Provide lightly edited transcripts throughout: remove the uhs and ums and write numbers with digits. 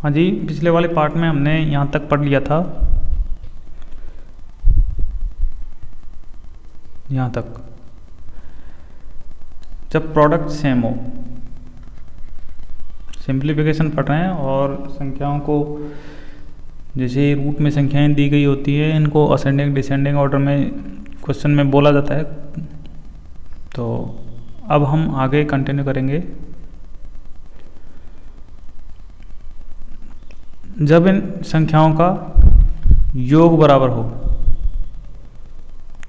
हाँ जी, पिछले वाले पार्ट में हमने यहाँ तक पढ़ लिया था, यहाँ तक जब प्रोडक्ट सेम हो। सिंप्लीफिकेशन पढ़ रहे हैं और संख्याओं को, जैसे रूट में संख्याएं दी गई होती है, इनको असेंडिंग डिसेंडिंग ऑर्डर में क्वेश्चन में बोला जाता है। तो अब हम आगे कंटिन्यू करेंगे। जब इन संख्याओं का योग बराबर हो,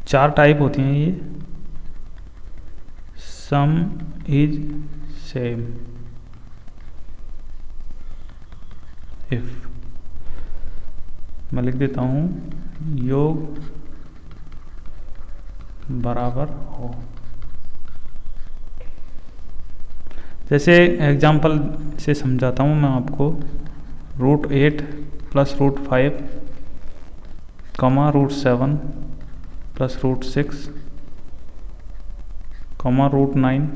चार टाइप होती हैं ये। सम इज सेम इफ, मैं लिख देता हूँ, योग बराबर हो। जैसे एग्जाम्पल से समझाता हूँ मैं आपको। √8 प्लस √5 कमा √7 प्लस √6 कमा √9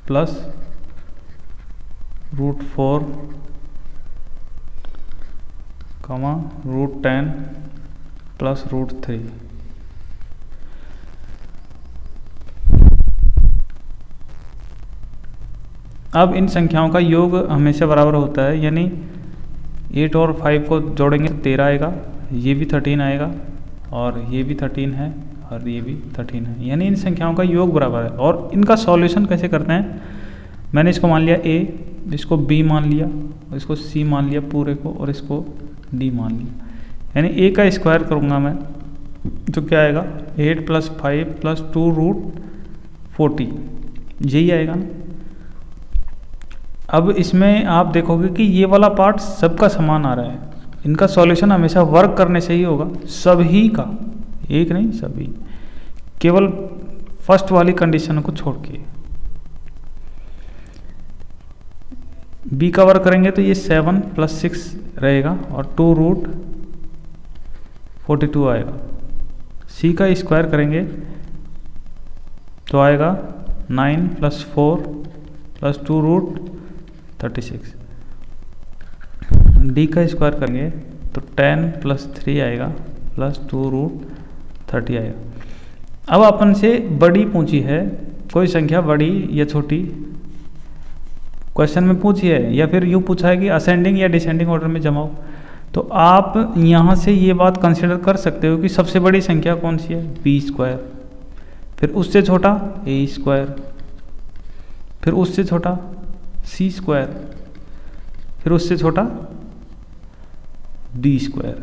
प्लस √4 कमा √10 प्लस √3। अब इन संख्याओं का योग हमेशा बराबर होता है, यानी 8 और 5 को जोड़ेंगे तो 13 आएगा, ये भी 13 आएगा, और ये भी 13 है, और ये भी 13 है। यानी इन संख्याओं का योग बराबर है। और इनका सॉल्यूशन कैसे करते हैं, मैंने इसको मान लिया A, इसको B मान लिया, इसको C मान लिया पूरे को, और इसको D मान लिया। यानी A का स्क्वायर करूँगा मैं तो क्या आएगा, 8 + 5 + 2√40, यही आएगा ना। अब इसमें आप देखोगे कि ये वाला पार्ट सबका समान आ रहा है। इनका सॉल्यूशन हमेशा वर्क करने से ही होगा, सभी का, एक नहीं सभी, केवल फर्स्ट वाली कंडीशन को छोड़ के। बी का वर्क करेंगे तो ये 7 + 6 रहेगा और 2√42 आएगा। सी का स्क्वायर करेंगे तो आएगा 9 + 4 + 2√36। डी का स्क्वायर करेंगे तो 10 + 3 आएगा प्लस 2√30 आएगा। अब अपन से बड़ी पूछी है, कोई संख्या बड़ी या छोटी क्वेश्चन में पूछी है, या फिर यूँ पूछा है कि असेंडिंग या डिसेंडिंग ऑर्डर में जमाओ, तो आप यहाँ से ये बात कंसिडर कर सकते हो कि सबसे बड़ी संख्या कौन सी है, b², फिर उससे छोटा a², फिर उससे छोटा c², फिर उससे छोटा d²,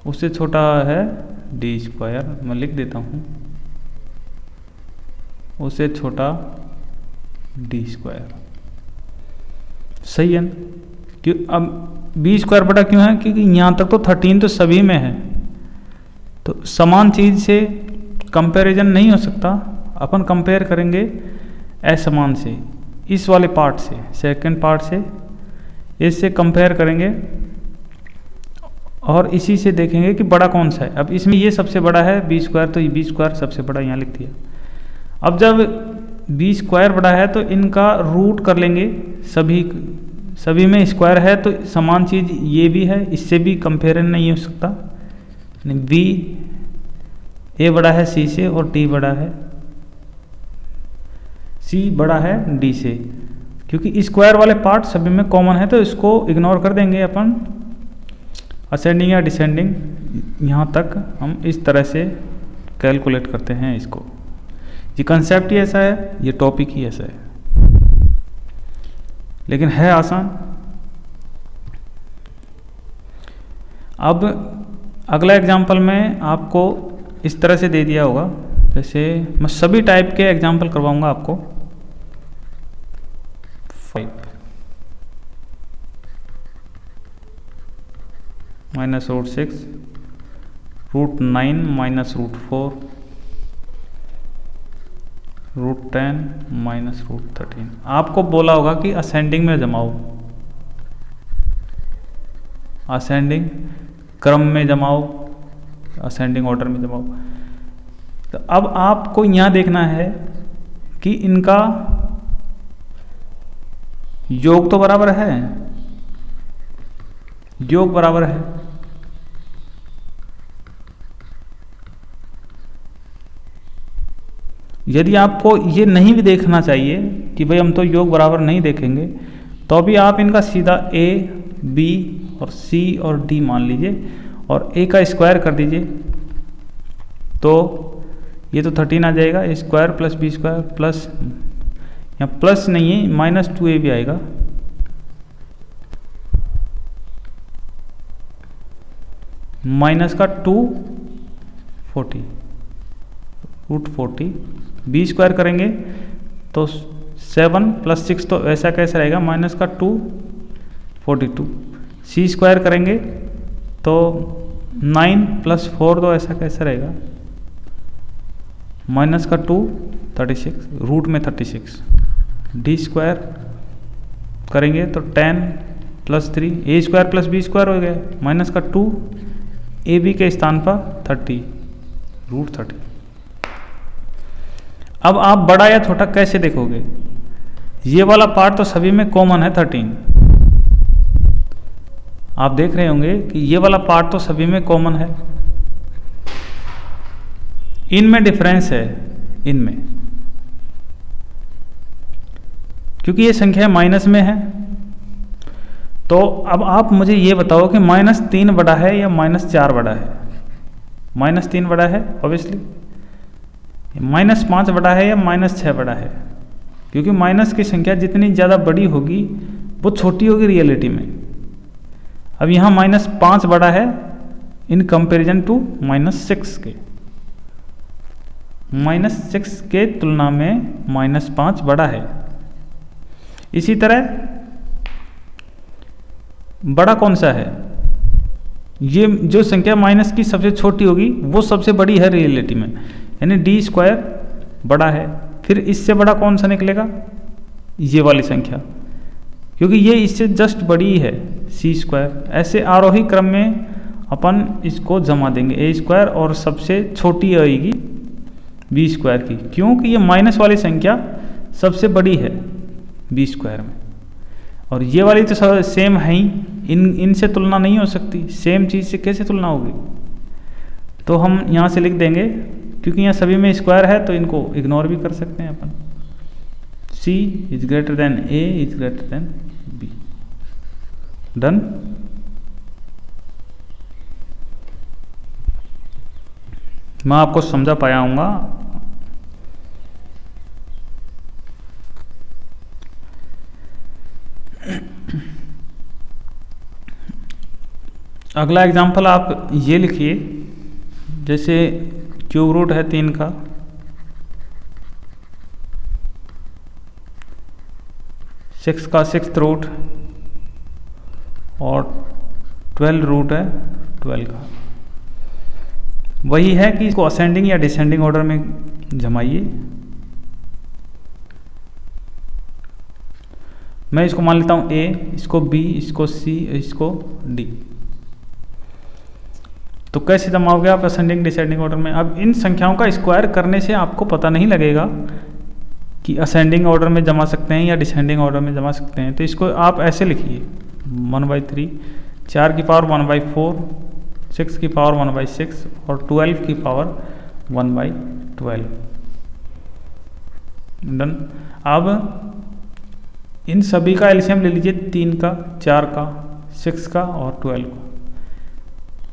उससे छोटा है d², मैं लिख देता हूँ, उससे छोटा d²। सही है ना। क्यों अब b² बटा क्यों है, क्योंकि यहाँ तक तो 13 तो सभी में है, तो समान चीज़ से कंपैरिजन नहीं हो सकता। अपन कंपेयर करेंगे असमान से, इस वाले पार्ट से, सेकंड पार्ट से, इससे कंपेयर करेंगे और इसी से देखेंगे कि बड़ा कौन सा है। अब इसमें ये सबसे बड़ा है b², तो ये b² सबसे बड़ा यहाँ लिख दिया। अब जब b² बड़ा है तो इनका रूट कर लेंगे, सभी में स्क्वायर है तो समान चीज़ ये भी है, इससे भी कंपेरिजन नहीं हो सकता। b a बड़ा है c से और d बड़ा है, c बड़ा है d से, क्योंकि स्क्वायर वाले पार्ट सभी में कॉमन है तो इसको इग्नोर कर देंगे अपन। असेंडिंग या डिसेंडिंग यहाँ तक हम इस तरह से कैलकुलेट करते हैं इसको। ये कंसेप्ट ही ऐसा है, ये टॉपिक ही ऐसा है, लेकिन है आसान। अब अगला एग्जाम्पल में आपको इस तरह से दे दिया होगा, जैसे मैं सभी टाइप के एग्जाम्पल करवाऊंगा आपको। 5 -√6 √9 -√4 √10 -√13। आपको बोला होगा कि असेंडिंग में जमाओ, असेंडिंग क्रम में जमाओ, असेंडिंग ऑर्डर में जमाओ। तो अब आपको यहाँ देखना है कि इनका योग तो बराबर है, योग बराबर है। यदि आपको ये नहीं भी देखना चाहिए कि भाई हम तो योग बराबर नहीं देखेंगे, तो भी आप इनका सीधा a, b और c और d मान लीजिए और a का स्क्वायर कर दीजिए, तो ये तो 13 आ जाएगा। a square plus b square plus, यहाँ प्लस नहीं है, माइनस 2a भी आएगा, माइनस का 240 रूट 40, बी स्क्वायर करेंगे तो 7 प्लस 6 तो ऐसा कैसे रहेगा, माइनस का 242। सी स्क्वायर करेंगे तो 9 प्लस 4 तो ऐसा कैसे रहेगा, माइनस का 236 रूट में 36। डी स्क्वायर करेंगे तो 10 प्लस 3, ए स्क्वायर प्लस बी स्क्वायर हो गया, माइनस का 2, ए बी के स्थान पर 30 रूट 30। अब आप बड़ा या छोटा कैसे देखोगे, ये वाला पार्ट तो सभी में कॉमन है 13, आप देख रहे होंगे कि ये वाला पार्ट तो सभी में कॉमन है, इनमें डिफरेंस है, इनमें क्योंकि ये संख्या माइनस में है। तो अब आप मुझे ये बताओ कि -3 बड़ा है या -4 बड़ा है। -3 बड़ा है ऑब्वियसली, -5 बड़ा है या -6 बड़ा है, क्योंकि माइनस की संख्या जितनी ज़्यादा बड़ी होगी वो छोटी होगी रियलिटी में। अब यहाँ -5 बड़ा है इन कंपैरिजन टू -6 के, -6 के तुलना में -5 बड़ा है। इसी तरह बड़ा कौन सा है, ये जो संख्या माइनस की सबसे छोटी होगी वो सबसे बड़ी है रियलिटी में, यानी डी स्क्वायर बड़ा है। फिर इससे बड़ा कौन सा निकलेगा, ये वाली संख्या, क्योंकि ये इससे जस्ट बड़ी है, सी स्क्वायर। ऐसे आरोही क्रम में अपन इसको जमा देंगे, ए स्क्वायर और सबसे छोटी आएगी बी स्क्वायर की, क्योंकि ये माइनस वाली संख्या सबसे बड़ी है बी स्क्वायर में, और ये वाली तो सेम है ही, इनसे तुलना नहीं हो सकती, सेम चीज़ से कैसे तुलना होगी। तो हम यहाँ से लिख देंगे, क्योंकि यहाँ सभी में स्क्वायर है तो इनको इग्नोर भी कर सकते हैं अपन। C is greater then A is greater then B, done. मैं आपको समझा पाया हूँगा। अगला एग्जाम्पल आप ये लिखिए, जैसे क्यूब रूट है 3 का, सिक्स का 6th रूट और 12 रूट है 12 का। वही है कि इसको असेंडिंग या डिसेंडिंग ऑर्डर में जमाइए। मैं इसको मान लेता हूँ A, इसको B, इसको C, इसको D। तो कैसे जमाओगे आप असेंडिंग डिसेंडिंग ऑर्डर में। अब इन संख्याओं का स्क्वायर करने से आपको पता नहीं लगेगा कि असेंडिंग ऑर्डर में जमा सकते हैं या डिसेंडिंग ऑर्डर में जमा सकते हैं। तो इसको आप ऐसे लिखिए 1/3, 4 की पावर 1/4, 6 की पावर 1/6 और 12 की पावर 1/12, डन। अब इन सभी का एलसीएम ले लीजिए, 3 का, 4 का, 6 का और 12 का।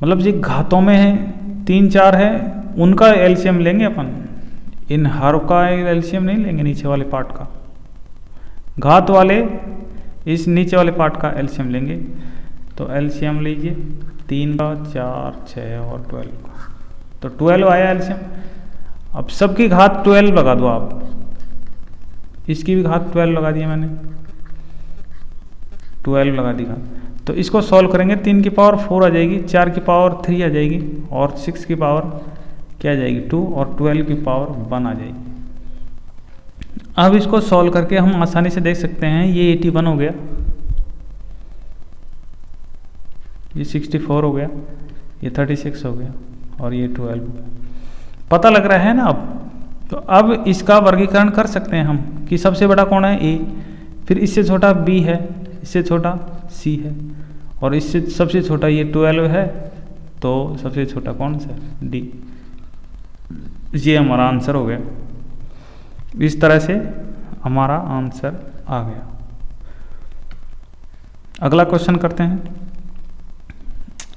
मतलब जो घातों में है 3, 4 है, उनका एलसीएम लेंगे अपन, इन हर का एलसीएम नहीं लेंगे, नीचे वाले पार्ट का। घात वाले इस नीचे वाले पार्ट का एलसीएम लेंगे। तो एलसीएम लीजिए 3 का, 4, 6 और 12 का, तो 12 आया एलसीएम। अब सबकी घात 12 लगा दो आप, इसकी भी घात 12 लगा दिया मैंने, 12 लगा दी घात। तो इसको सॉल्व करेंगे, 3 की पावर 4 आ जाएगी, 4 की पावर 3 आ जाएगी और 6 की पावर क्या आ जाएगी 2 और 12 की पावर 1 आ जाएगी। अब इसको सॉल्व करके हम आसानी से देख सकते हैं, ये 81 हो गया, ये 64 हो गया, ये 36 हो गया और ये 12 हो गया। पता लग रहा है ना अब। तो अब इसका वर्गीकरण कर सकते हैं हम कि सबसे बड़ा कौन है A, फिर इससे छोटा B है, इससे छोटा C है, और इससे सबसे छोटा ये 12 है, तो सबसे छोटा कौन सा है? D। ये हमारा आंसर हो गया। इस तरह से हमारा आंसर आ गया। अगला क्वेश्चन करते हैं।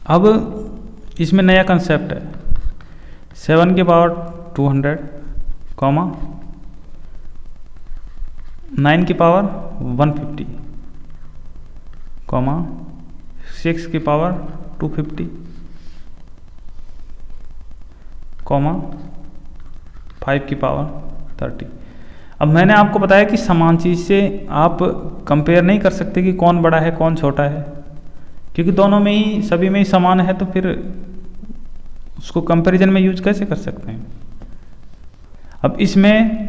अब इसमें नया कंसेप्ट है, 7 की पावर 200, 9 की पावर 150, 6 की पावर 250, 5 की पावर 30। अब मैंने आपको बताया कि समान चीज़ से आप कंपेयर नहीं कर सकते कि कौन बड़ा है कौन छोटा है, क्योंकि दोनों में ही, सभी में ही समान है, तो फिर उसको कंपैरिजन में यूज कैसे कर सकते हैं। अब इसमें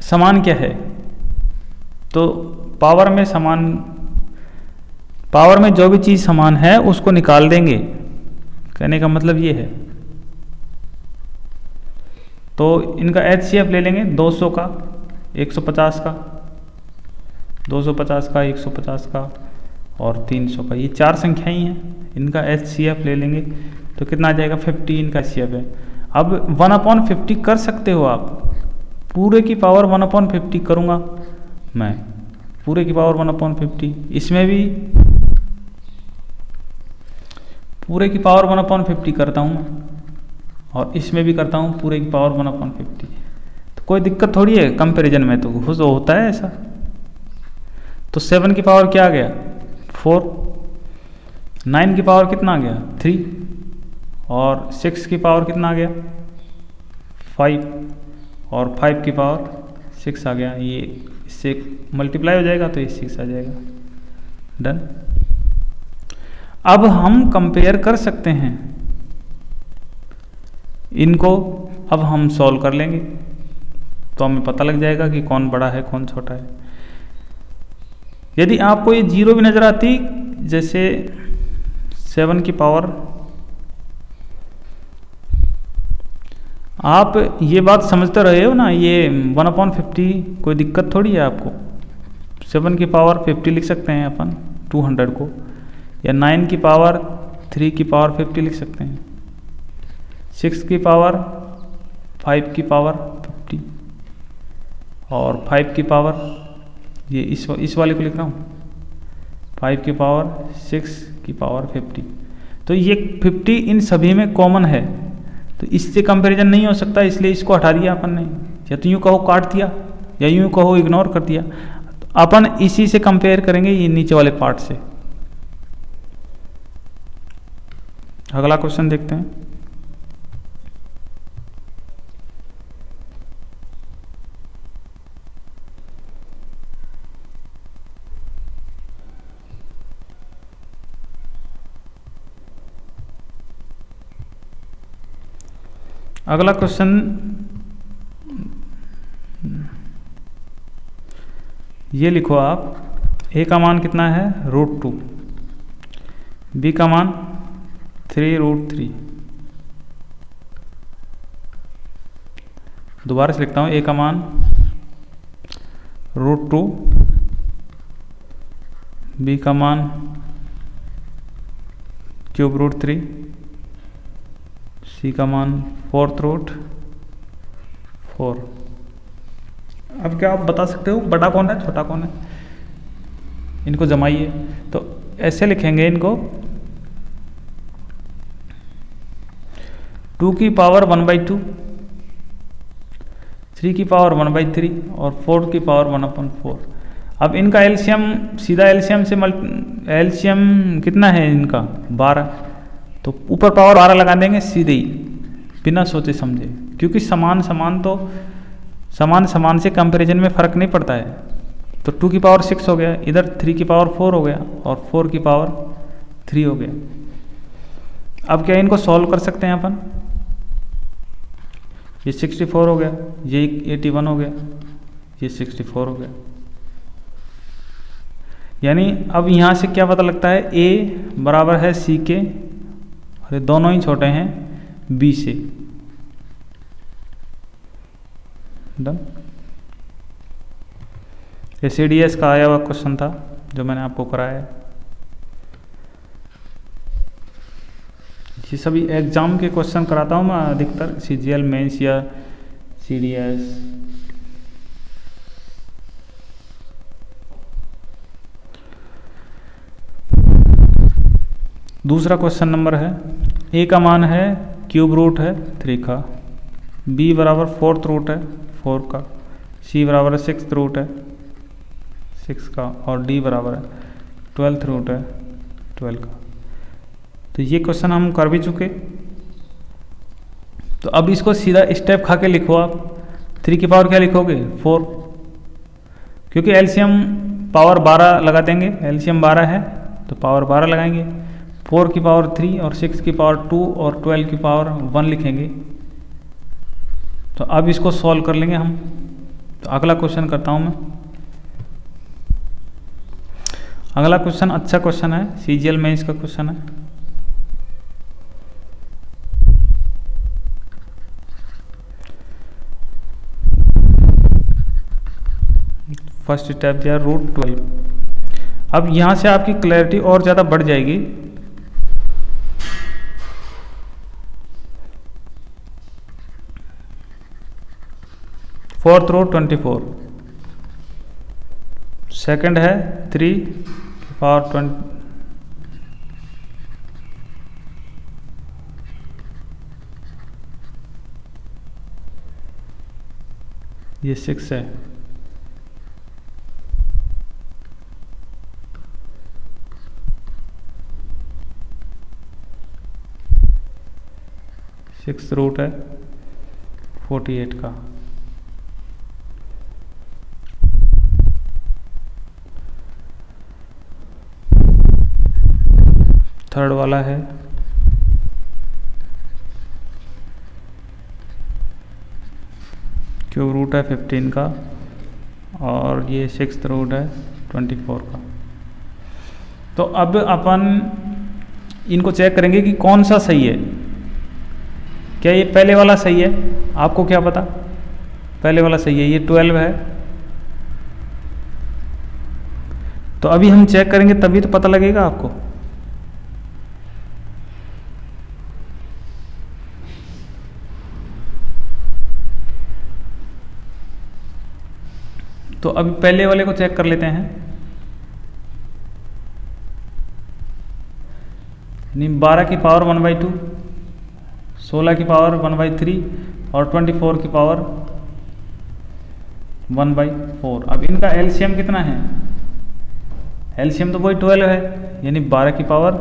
समान क्या है, तो पावर में जो भी चीज़ समान है उसको निकाल देंगे, कहने का मतलब ये है। तो इनका HCF ले लेंगे 200 का, 150 का, 250 का, 150 का और 300 का, ये 4 संख्याएं हैं। इनका HCF ले लेंगे तो कितना आ जाएगा? 50 इनका HCF है। अब 1/50 कर सकते हो आप, पूरे की पावर 1/50 करूँगा मैं, पूरे की पावर 1/50, इसमें भी पूरे की पावर 1/50 करता हूँ मैं, और इसमें भी करता हूँ पूरे की पावर 1/50। तो कोई दिक्कत थोड़ी है कंपैरिजन में, तो होता है ऐसा। तो 7 की पावर क्या आ गया? 4, 9 की पावर कितना आ गया? 3, और 6 की पावर कितना आ गया? 5, और 5 की पावर 6 आ गया। ये इससे मल्टीप्लाई हो जाएगा तो ये 6 आ जाएगा। डन। अब हम कंपेयर कर सकते हैं इनको, अब हम सॉल्व कर लेंगे तो हमें पता लग जाएगा कि कौन बड़ा है कौन छोटा है। यदि आपको ये 0 भी नज़र आती, जैसे 7 की पावर, आप ये बात समझते रहे हो ना, ये 1/50 कोई दिक्कत थोड़ी है आपको। 7 की पावर 50 लिख सकते हैं अपन 200 को, या 9 की पावर 3 की पावर 50 लिख सकते हैं, 6 की पावर 5 की पावर 50, और 5 की पावर, ये इस वाले को लिख रहा हूँ, 5 की पावर 6 की पावर 50। तो ये 50 इन सभी में कॉमन है, तो इससे कंपैरिजन नहीं हो सकता, इसलिए इसको हटा दिया अपन ने, या तो यूँ कहो काट दिया, या यूँ कहो इग्नोर कर दिया। तो अपन इसी से कंपेयर करेंगे, ये नीचे वाले पार्ट से। अगला क्वेश्चन देखते हैं। अगला क्वेश्चन, ये लिखो आप, A का मान कितना है? √2, B का मान 3√3। दोबारा से लिखता हूँ, A का मान √2, B का मान ³ √3, C का मान 4/4। अब क्या आप बता सकते हो बड़ा कौन है छोटा कौन है? इनको जमाइए, तो ऐसे लिखेंगे इनको, 2 की पावर 1/2, 3 की पावर 1/3 और 4 की पावर 1/4। अब इनका एलसीएम, सीधा एलसीएम से एलसीएम कितना है इनका? 12, तो ऊपर पावर 12 लगा देंगे सीधे ही, बिना सोचे समझे, क्योंकि समान समान से कंपैरिजन में फ़र्क नहीं पड़ता है। तो 2 की पावर 6 हो गया, इधर 3 की पावर 4 हो गया, और 4 की पावर 3 हो गया। अब क्या इनको सॉल्व कर सकते हैं अपन? ये 64 हो गया, ये 81 हो गया, ये 64 हो गया। यानी अब यहाँ से क्या पता लगता है? A बराबर है C के, अरे दोनों ही छोटे हैं B से। डन। ये CDS का आया हुआ क्वेश्चन था जो मैंने आपको कराया है। ये सभी एग्जाम के क्वेश्चन कराता हूँ मैं अधिकतर, CGL मेंस या CDS। दूसरा क्वेश्चन नंबर है, A का मान है क्यूब रूट है 3 का, B बराबर 4th रूट है 4 का, C बराबर 6th रूट है 6 का, और D बराबर है 12th रूट है 12 का। तो ये क्वेश्चन हम कर भी चुके। तो अब इसको सीधा स्टेप खा के लिखो आप। 3 की पावर क्या लिखोगे 4, क्योंकि एलसीएम पावर 12 लगा देंगे, एलसीएम 12 है तो पावर 12 लगाएंगे। 4 की पावर 3 और 6 की पावर 2 और 12 की पावर 1 लिखेंगे। तो अब इसको सॉल्व कर लेंगे हम। तो अगला क्वेश्चन करता हूँ मैं। अगला क्वेश्चन अच्छा क्वेश्चन है, CGL मेंस का क्वेश्चन है। फर्स्ट स्टेप दिया √12। अब यहाँ से आपकी क्लैरिटी और ज़्यादा बढ़ जाएगी। फोर्थ रूट 24, सेकंड है 3 की पावर 20, ये 6 है। सिक्स रूट है 48 का। थर्ड वाला है क्यूब रूट है 15 का, और ये 6th रूट है 24 का। तो अब अपन इनको चेक करेंगे कि कौन सा सही है। क्या ये पहले वाला सही है? आपको क्या पता, पहले वाला सही है, ये 12 है। तो अभी हम चेक करेंगे तभी तो पता लगेगा आपको। तो अभी पहले वाले को चेक कर लेते हैं। 12 की पावर 1/2, 16 की पावर 1/3 और 24 की पावर 1/4। अब इनका एलसीएम कितना है? एलसीएम तो वही 12 है, यानी 12 की पावर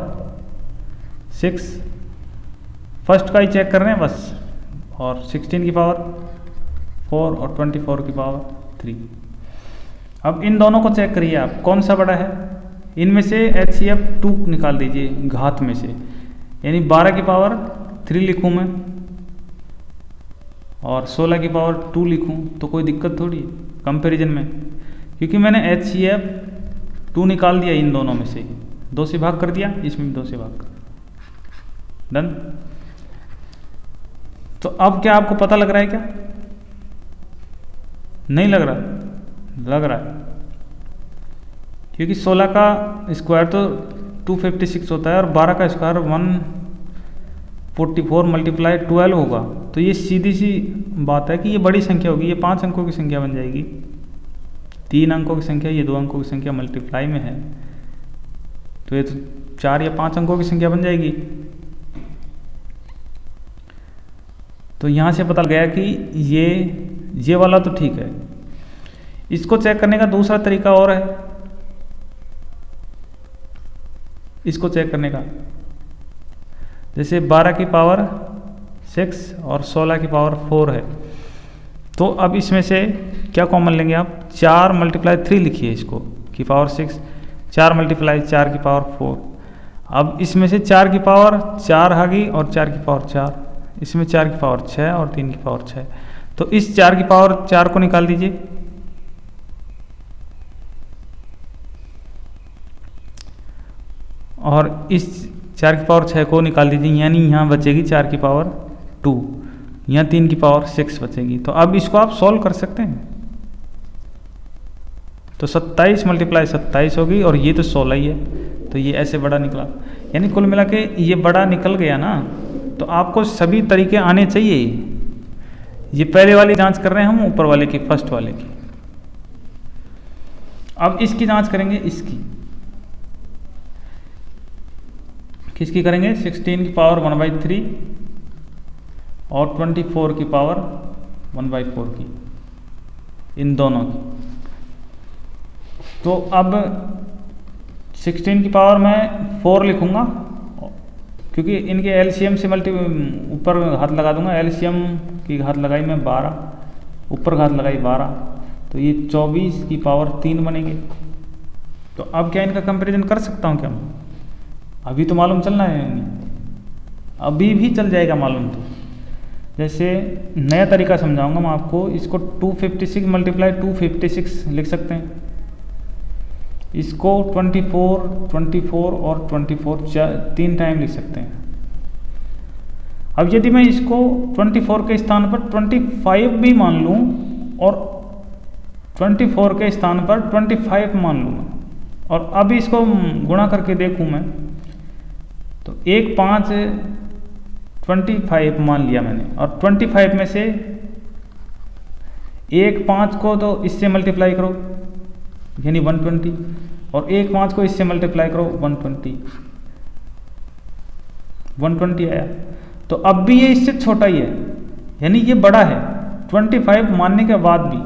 6। फर्स्ट का ही चेक कर रहे हैं बस, और 16 की पावर 4 और 24 की पावर 3। अब इन दोनों को चेक करिए आप, कौन सा बड़ा है। इनमें से HCF 2 निकाल दीजिए घात में से, यानी 12 की पावर 3 लिखूँ मैं और 16 की पावर 2 लिखूँ तो कोई दिक्कत थोड़ी है कंपैरिजन में, क्योंकि मैंने HCF 2 निकाल दिया इन दोनों में से, 2 से भाग कर दिया, इसमें भी 2 से भाग कर। डन। तो अब क्या आपको पता लग रहा है क्या? नहीं लग रहा? लग रहा है, क्योंकि 16 का स्क्वायर तो 256 होता है और 12 का स्क्वायर 144 मल्टीप्लाई 12 होगा। तो ये सीधी सी बात है कि ये बड़ी संख्या होगी, ये 5 अंकों की संख्या बन जाएगी। 3 अंकों की संख्या, ये 2 अंकों की संख्या मल्टीप्लाई में है, तो ये तो 4 या 5 अंकों की संख्या बन जाएगी। तो यहाँ से पता गया कि ये वाला तो ठीक है। इसको चेक करने का दूसरा तरीका और है, इसको चेक करने का, जैसे 12 की पावर 6 और 16 की पावर 4 है, तो अब इसमें से क्या कॉमन लेंगे आप? 4 मल्टीप्लाई 3 लिखिए इसको की पावर 6, 4 मल्टीप्लाई 4 की पावर 4। अब इसमें से 4 की पावर 4 आ गई और 4 की पावर 4, इसमें 4 की पावर 6 और 3 की पावर 6। तो इस 4 की पावर 4 को निकाल दीजिए, और इस 4 की पावर 6 को निकाल दीजिए, यानी यहाँ बचेगी 4 की पावर 2, यहाँ 3 की पावर 6 बचेगी। तो अब इसको आप सॉल्व कर सकते हैं। तो 27 मल्टीप्लाई 27 होगी और ये तो 16 ही है, तो ये ऐसे बड़ा निकला। यानी कुल मिला के ये बड़ा निकल गया ना। तो आपको सभी तरीके आने चाहिए। ये पहले वाली जांच कर रहे हैं हम, ऊपर वाले की, फर्स्ट वाले की। अब इसकी जांच करेंगे, इसकी किसकी करेंगे? 16 की पावर 1/3 और 24 की पावर 1/4 की, इन दोनों की। तो अब 16 की पावर मैं 4 लिखूंगा, क्योंकि इनके एलसीएम से ऊपर हाथ लगा दूंगा। एलसीएम की घात लगाई मैं 12, ऊपर घात लगाई 12, तो ये 24 की पावर 3 बनेंगे। तो अब क्या इनका कंपैरिजन कर सकता हूँ क्या? अभी तो मालूम चलना है, अभी भी चल जाएगा मालूम। तो जैसे नया तरीका समझाऊंगा मैं आपको। इसको 256 मल्टीप्लाई 256 लिख सकते हैं। इसको 24, 24 और 24 3 टाइम लिख सकते हैं। अब यदि मैं इसको 24 के स्थान पर 25 भी मान लूँ और 24 के स्थान पर 25 मान लूँ, और अब इसको गुणा करके देखूँ मैं, तो 1 5 25 मान लिया मैंने, और 25 में से 1 5 को तो इससे मल्टीप्लाई करो यानी 120, और 1 5 को इससे मल्टीप्लाई करो 120 आया। तो अब भी ये इससे छोटा ही है, यानी ये बड़ा है 25 मानने के बाद भी,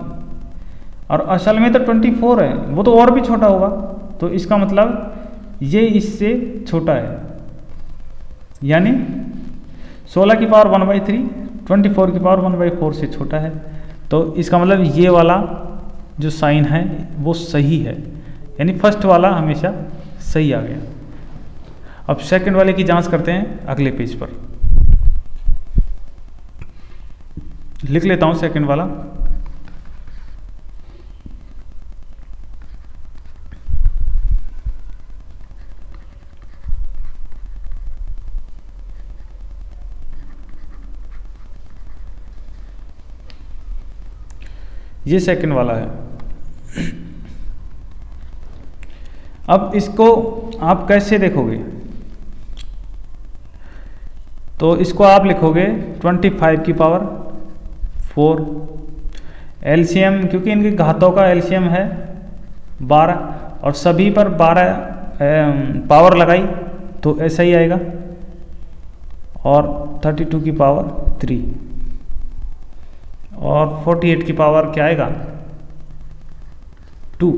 और असल में तो 24 है, वो तो और भी छोटा होगा। तो इसका मतलब ये इससे छोटा है, यानी 16 की पावर 1/3 24 की पावर 1/4 से छोटा है। तो इसका मतलब ये वाला जो साइन है वो सही है, यानी फर्स्ट वाला हमेशा सही आ गया। अब सेकंड वाले की जांच करते हैं अगले पेज पर। लिख लेता हूं सेकंड वाला। ये सेकंड वाला है। अब इसको आप कैसे देखोगे? तो इसको आप लिखोगे 25 की पावर 4 एलसीएम, क्योंकि इनके घातों का एलसीएम है 12 और सभी पर 12 पावर लगाई तो ऐसा ही आएगा, और 32 की पावर 3 और 48 की पावर क्या आएगा 2।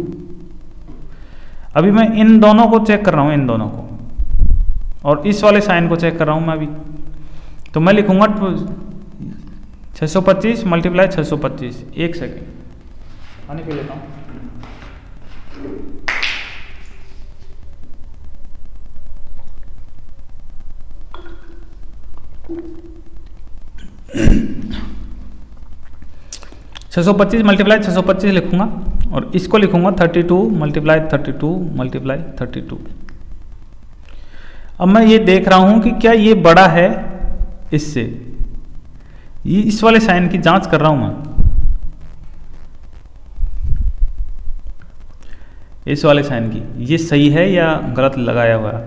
अभी मैं इन दोनों को चेक कर रहा हूँ, इन दोनों को, और इस वाले साइन को चेक कर रहा हूँ मैं अभी। तो मैं लिखूंगा 625 मल्टीप्लाई 625। एक सेकेंड पानी पी लेता हूँ। (625 मल्टीप्लाई 625 लिखूंगा, और इसको लिखूंगा 32 मल्टीप्लाई 32 मल्टीप्लाई 32। अब मैं ये देख रहा हूं कि क्या ये बड़ा है इससे, ये इस वाले साइन की जांच कर रहा हूं मैं, इस वाले साइन की ये सही है या गलत लगाया हुआ है।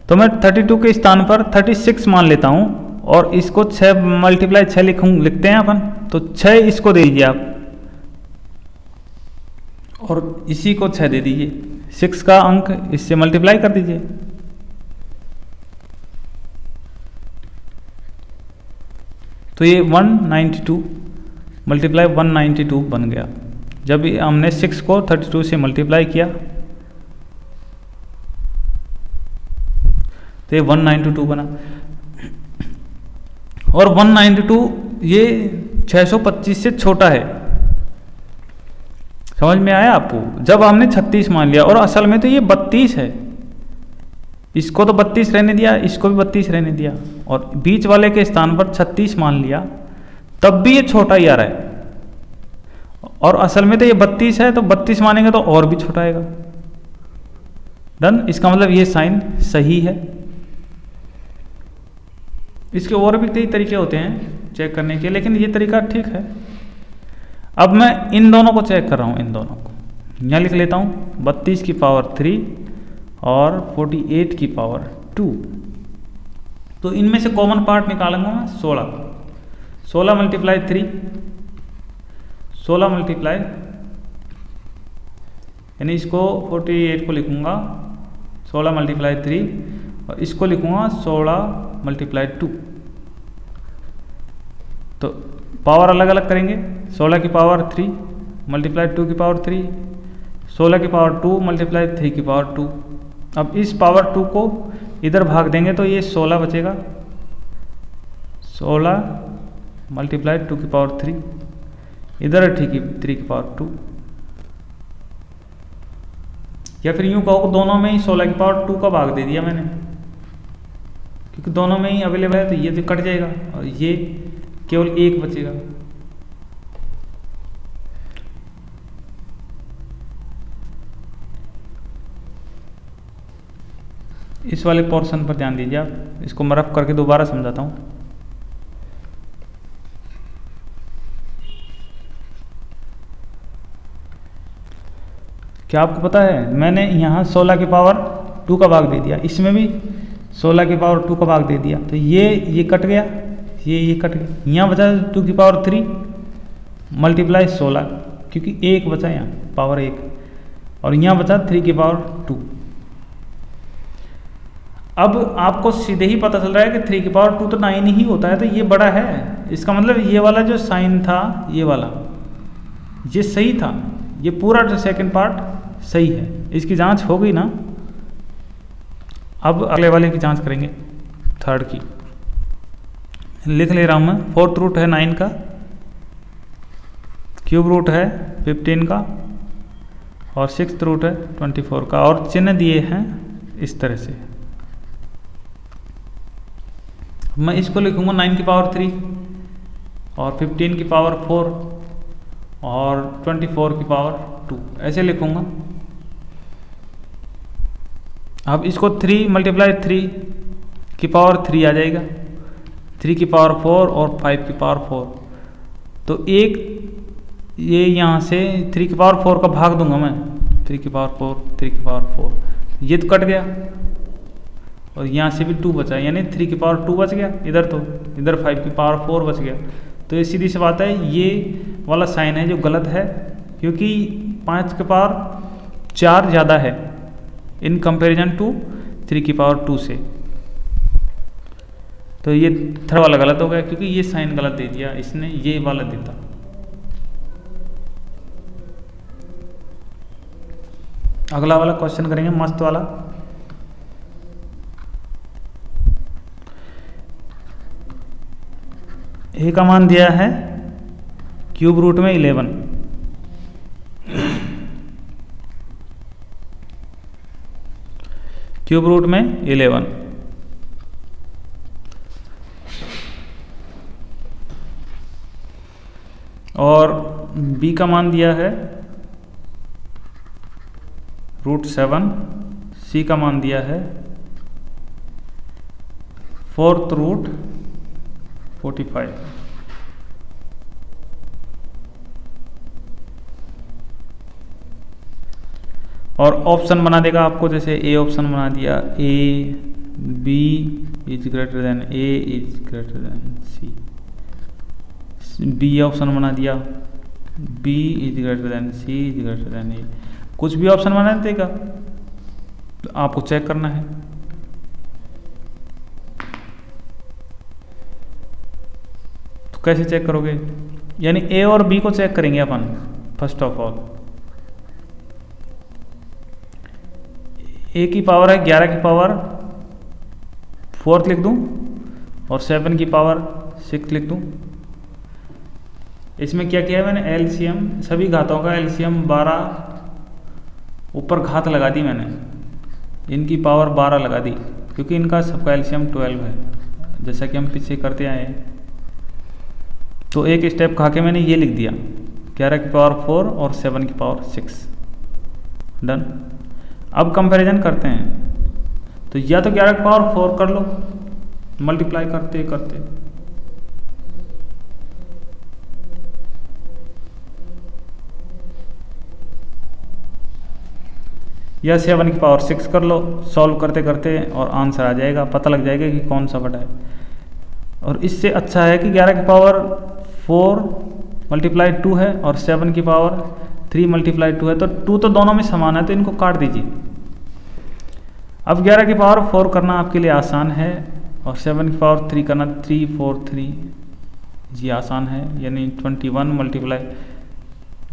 तो मैं 32 के स्थान पर 36 मान लेता हूं, और इसको 6 मल्टीप्लाई 6 लिखते हैं अपन। तो 6 इसको दे दीजिए आप, और इसी को 6 दे दीजिए। 6 का अंक इससे मल्टीप्लाई कर दीजिए। तो ये 192 मल्टीप्लाई 192 बन गया। जब हमने 6 को 32 से मल्टीप्लाई किया तो ये 192 बना, और 192 ये 625 से छोटा है। समझ में आया आपको? जब हमने 36 मान लिया, और असल में तो ये 32 है, इसको तो 32 रहने दिया, इसको भी 32 रहने दिया, और बीच वाले के स्थान पर 36 मान लिया, तब भी ये छोटा ही आ रहा है। और असल में तो ये 32 है, तो 32 मानेंगे तो और भी छोटा आएगा। डन। इसका मतलब ये साइन सही है। इसके और भी कई तरीके होते हैं चेक करने के, लेकिन ये तरीका ठीक है। अब मैं इन दोनों को चेक कर रहा हूं, इन दोनों को यहाँ लिख लेता हूँ 32 की पावर 3 और 48 की पावर 2। तो इनमें से कॉमन पार्ट निकालूंगा मैं 16। 16 मल्टीप्लाई 3, 16 मल्टीप्लाई, यानी इसको 48 को लिखूंगा 16 मल्टीप्लाई 3 और इसको लिखूंगा 16 मल्टीप्लाई 2। तो पावर अलग अलग करेंगे। 16 की पावर 3 मल्टीप्लाई 2 की पावर 3, 16 की पावर 2 मल्टीप्लाई 3 की पावर 2। अब इस पावर 2 को इधर भाग देंगे तो ये 16 बचेगा। 16 मल्टीप्लाई 2 की पावर 3, इधर 3 की पावर 2। या फिर यूं कहो दोनों में ही 16 की पावर 2 का भाग दे दिया मैंने, क्योंकि दोनों में ही अवेलेबल है, तो ये तो कट जाएगा और ये केवल एक बचेगा। इस वाले पोर्शन पर ध्यान दीजिए आप, इसको मैं रफ करके दोबारा समझाता हूँ। क्या आपको पता है, मैंने यहाँ 16 की पावर 2 का भाग दे दिया, इसमें भी 16 की पावर 2 का भाग दे दिया, तो ये कट गया, ये कट गया। यहाँ बचा 2 की पावर 3 मल्टीप्लाई 16, क्योंकि एक बचा यहाँ पावर 1, और यहाँ बचा 3 की पावर 2। अब आपको सीधे ही पता चल रहा है कि 3 की पावर 2 तो 9 ही होता है, तो ये बड़ा है। इसका मतलब ये वाला जो साइन था, ये वाला, ये सही था, ये पूरा जो सेकंड पार्ट सही है। इसकी जांच हो गई ना। अब अगले वाले की जांच करेंगे, थर्ड की। लिख ले रहा हूँ मैं। 4th रूट है 9 का, क्यूब रूट है 15 का, और 6th रूट है 24 का, और चिन्ह दिए हैं इस तरह से। मैं इसको लिखूंगा 9 की पावर 3 और 15 की पावर 4 और 24 की पावर 2, ऐसे लिखूंगा। अब इसको 3 मल्टीप्लाई 3 की पावर 3 आ जाएगा, 3 की पावर 4 और 5 की पावर 4। तो एक ये यहाँ से 3 की पावर 4 का भाग दूंगा मैं, 3 की पावर 4, 3 की पावर 4, ये तो कट गया, और यहाँ से भी 2 बचा, यानी 3 की पावर 2 बच गया इधर, तो इधर 5 की पावर 4 बच गया। तो ये सीधी सी बात है, ये वाला साइन है जो गलत है, क्योंकि 5 की पावर 4 ज़्यादा है इन कंपैरिजन टू 3 की पावर 2 से। तो ये थर्ड वाला गलत हो गया, क्योंकि ये साइन गलत दे दिया इसने, ये वाला देता। अगला वाला क्वेश्चन करेंगे, मस्त वाला। ए का मान दिया है क्यूब रूट में 11, क्यूब रूट में 11, और बी का मान दिया है √7, सी का मान दिया है 4th रूट 45। और ऑप्शन बना देगा आपको, जैसे ए ऑप्शन बना दिया, A B is greater than A is greater than C, B option बना दिया, B is greater than C is greater than A, कुछ भी ऑप्शन बना देगा, तो आपको चेक करना है। तो कैसे चेक करोगे, यानी ए और बी को चेक करेंगे अपन। फर्स्ट ऑफ ऑल ए की पावर है 11 की पावर 4 लिख दूं, और 7 की पावर 6 लिख दूं। इसमें क्या किया है मैंने, एलसीएम, सभी घातों का एलसीएम 12 ऊपर घात लगा दी मैंने, इनकी पावर 12 लगा दी, क्योंकि इनका सबका एलसीएम 12 है, जैसा कि हम पीछे करते आए हैं। तो एक स्टेप खा के मैंने ये लिख दिया, 11 की पावर 4 और 7 की पावर 6, डन। अब कंपैरिजन करते हैं, तो या तो 11 की पावर 4 कर लो मल्टीप्लाई करते करते, या 7 की पावर 6 कर लो, सॉल्व करते करते और आंसर आ जाएगा, पता लग जाएगा कि कौन सा बड़ा है। और इससे अच्छा है कि 11 की पावर 4 मल्टीप्लाई 2 है और 7 की पावर 3 मल्टीप्लाई 2 है, तो 2 तो दोनों में समान है, तो इनको काट दीजिए। अब 11 की पावर 4 करना आपके लिए आसान है और 7 की पावर 3 करना 3 4 3 जी आसान है, यानी 21 मल्टीप्लाई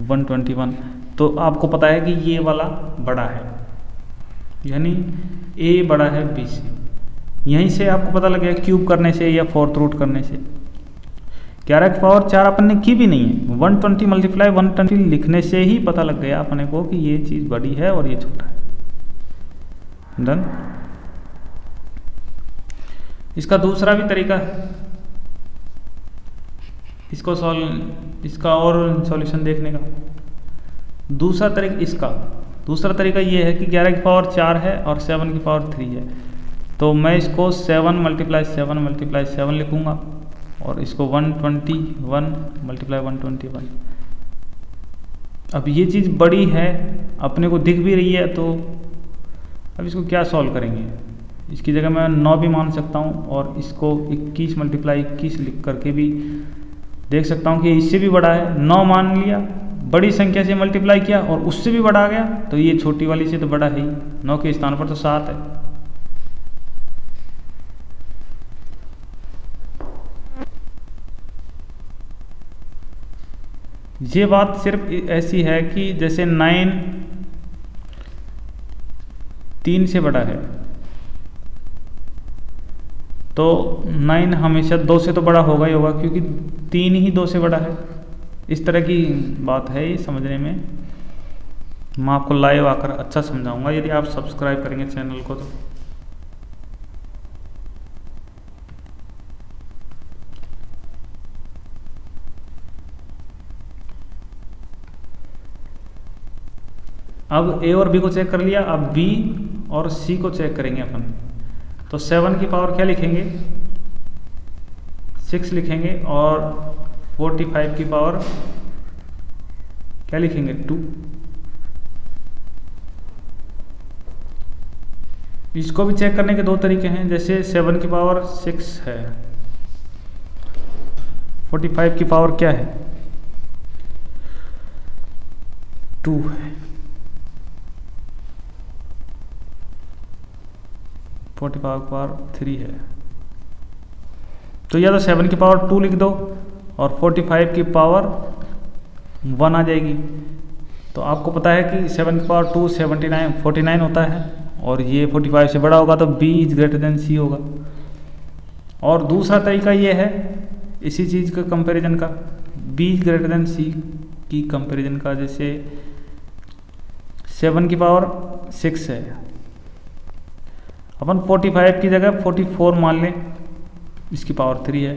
121। तो आपको पता है कि ये वाला बड़ा है, यानी ए बड़ा है बी से। यहीं से आपको पता लग गया क्यूब करने से या फोर्थ रूट करने से। 11 की पावर 4 अपन ने की भी नहीं है, 120 मल्टीप्लाई 120 लिखने से ही पता लग गया अपने को कि ये चीज़ बड़ी है और ये छोटा है। डन। इसका दूसरा भी तरीका है इसको इसका और सॉल्यूशन देखने का। दूसरा तरीका ये है कि 11 की पावर 4 है और 7 की पावर 3 है, तो मैं इसको 7 मल्टीप्लाई 7 मल्टीप्लाई 7 लिखूँगा और इसको 121 मल्टीप्लाई 121। अब ये चीज़ बड़ी है, अपने को दिख भी रही है, तो अब इसको क्या सॉल्व करेंगे। इसकी जगह मैं 9 भी मान सकता हूँ और इसको 21 मल्टीप्लाई 21 लिख करके भी देख सकता हूँ कि इससे भी बड़ा है। 9 मान लिया, बड़ी संख्या से मल्टीप्लाई किया और उससे भी बड़ा आ गया, तो ये छोटी वाली से तो बड़ा है ही। 9 के स्थान पर तो 7 है। ये बात सिर्फ ऐसी है कि जैसे 9 3 से बड़ा है, तो 9 हमेशा 2 से तो बड़ा होगा ही होगा, क्योंकि 3 ही 2 से बड़ा है। इस तरह की बात है ये समझने में। मैं आपको लाइव आकर अच्छा समझाऊंगा यदि आप सब्सक्राइब करेंगे चैनल को तो। अब ए और बी को चेक कर लिया, अब बी और सी को चेक करेंगे अपन। तो 7 की पावर क्या लिखेंगे 6 लिखेंगे और 45 की पावर क्या लिखेंगे 2। इसको भी चेक करने के 2 तरीके हैं। जैसे 7 की पावर 6 है, 45 की पावर क्या है 2 है, 45 की पावर 3 है। तो या तो 7 की पावर 2 लिख दो और 45 की पावर 1 आ जाएगी। तो आपको पता है कि 7 की पावर 2 49 होता है और ये 45 से बड़ा होगा, तो B is greater then C होगा। और दूसरा तरीका ये है इसी चीज़ का कंपैरिजन का, B is greater then C की कंपैरिजन का। जैसे 7 की पावर 6 है, अपन 45 की जगह 44 मान लें, इसकी पावर 3 है।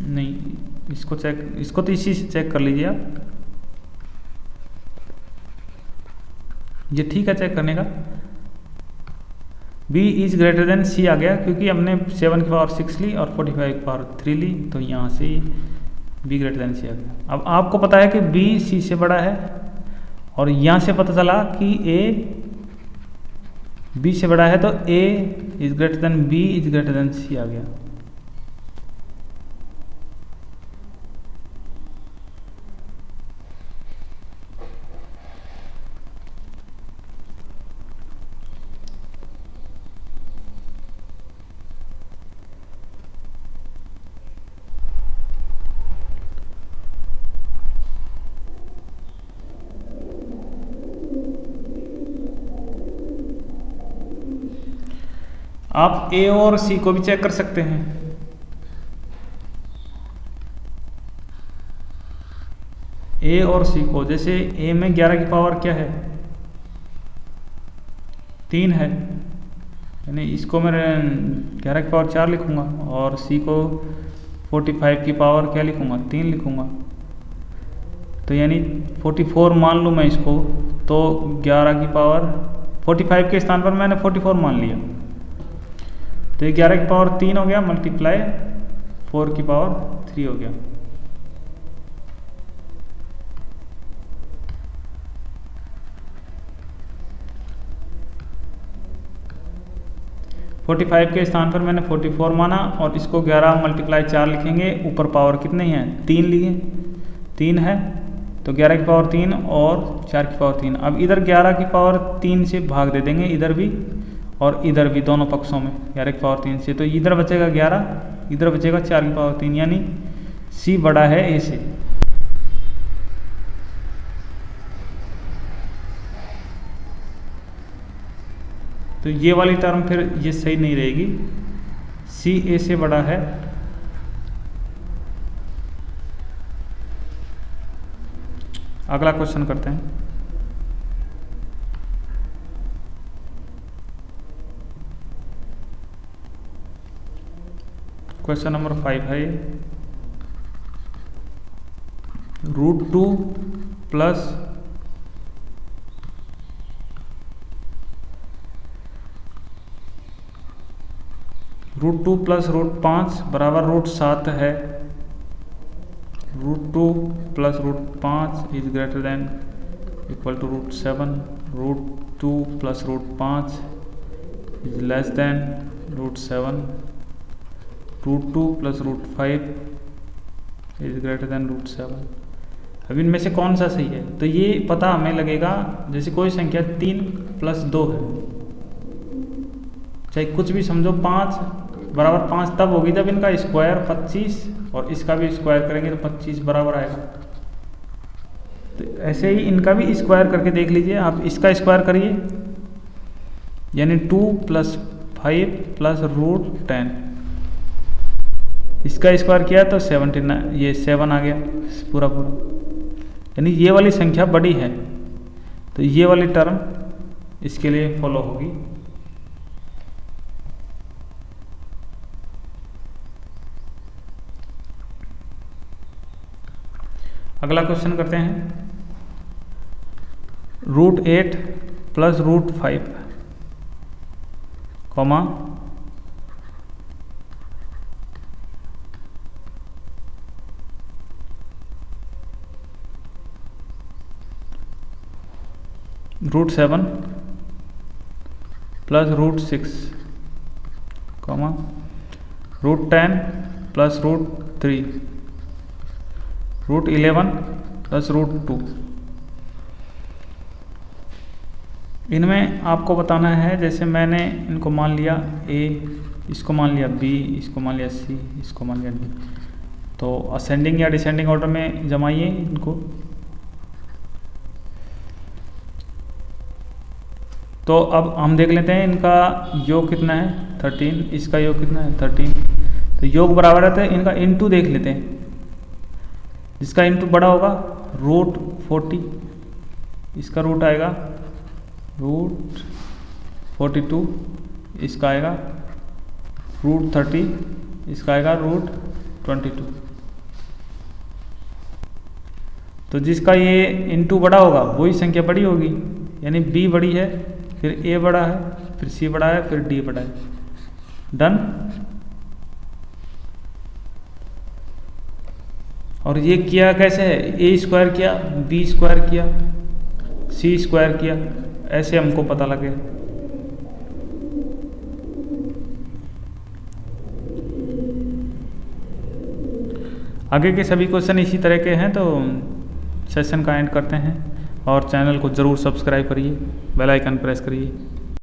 नहीं, इसको तो इसी से चेक कर लीजिए आप, ये ठीक है चेक करने का। B is greater then C आ गया, क्योंकि हमने 7 की पावर 6 ली और 45 की पावर 3 ली, तो यहाँ से B ग्रेटर देन C आ गया। अब आपको पता है कि B C से बड़ा है और यहाँ से पता चला कि A B से बड़ा है, तो A is greater then B is greater then C आ गया। आप A और C को भी चेक कर सकते हैं। A और C को, जैसे A में 11 की पावर क्या है 3 है, यानी इसको मैं 11 की पावर 4 लिखूंगा और C को 45 की पावर क्या लिखूंगा 3 लिखूंगा। तो यानी 44 मान लूँ मैं इसको, तो 11 की पावर 45 के स्थान पर मैंने 44 मान लिया, तो ये 11 की पावर 3 हो गया मल्टीप्लाई 4 की पावर 3 हो गया। फोर्टी 45 के स्थान पर मैंने 44 माना और इसको 11 मल्टीप्लाई 4 लिखेंगे। ऊपर पावर कितनी है? 3 लिए, 3 है तो 11 की पावर 3 और 4 की पावर 3। अब इधर 11 की पावर 3 से भाग दे देंगे, इधर भी और इधर भी, दोनों पक्षों में 11 की पावर 3 से। तो इधर बचेगा 11, इधर बचेगा 4 की पावर 3, यानी C बड़ा है A से। तो ये वाली टर्म फिर ये सही नहीं रहेगी, C A से बड़ा है। अगला क्वेश्चन करते हैं। क्वेश्चन नंबर 5 है √2 प्लस √2 प्लस √5 बराबर √7 है। √2 plus √5 is greater than equal to √7। √2 plus √5 is less than √7। √2 plus √5 is greater than √7। अब इनमें से कौन सा सही है? तो ये पता हमें लगेगा, जैसे कोई संख्या 3 प्लस 2 है, चाहे कुछ भी समझो, 5 बराबर 5 तब होगी जब इनका स्क्वायर 25 और इसका भी स्क्वायर करेंगे तो 25 बराबर आएगा। तो ऐसे ही इनका भी स्क्वायर करके देख लीजिए आप। इसका स्क्वायर करिए, यानी 2 प्लस 5 प्लस √10। इसका स्क्वायर किया तो 79, ये 7 आ गया पूरा पूरा, यानी ये वाली संख्या बड़ी है तो ये वाली टर्म इसके लिए फॉलो होगी। अगला क्वेश्चन करते हैं। √8 plus √5 comma √7 plus √6 comma √10 plus √3 √11 plus √2। इनमें आपको बताना है, जैसे मैंने इनको मान लिया A, इसको मान लिया B, इसको मान लिया C, इसको मान लिया D, तो असेंडिंग या डिसेंडिंग ऑर्डर में जमाइए इनको। तो अब हम देख लेते हैं इनका योग कितना है, 13, इसका योग कितना है, 13। तो योग बराबर रहता है, इनका इनटू देख लेते हैं। जिसका इनटू बड़ा होगा √40, इसका रूट आएगा √42, इसका आएगा √30, इसका आएगा √22। तो जिसका ये इनटू बड़ा होगा वही संख्या बड़ी होगी, यानी B बड़ी है, फिर A बड़ा है, फिर C बड़ा है, फिर D बड़ा है। डन। और ये किया कैसे है? A स्क्वायर किया, B स्क्वायर किया, C स्क्वायर किया, ऐसे हमको पता लगे। आगे के सभी क्वेश्चन इसी तरह के हैं, तो सेशन का एंड करते हैं और चैनल को ज़रूर सब्सक्राइब करिए, बेल आइकन प्रेस करिए।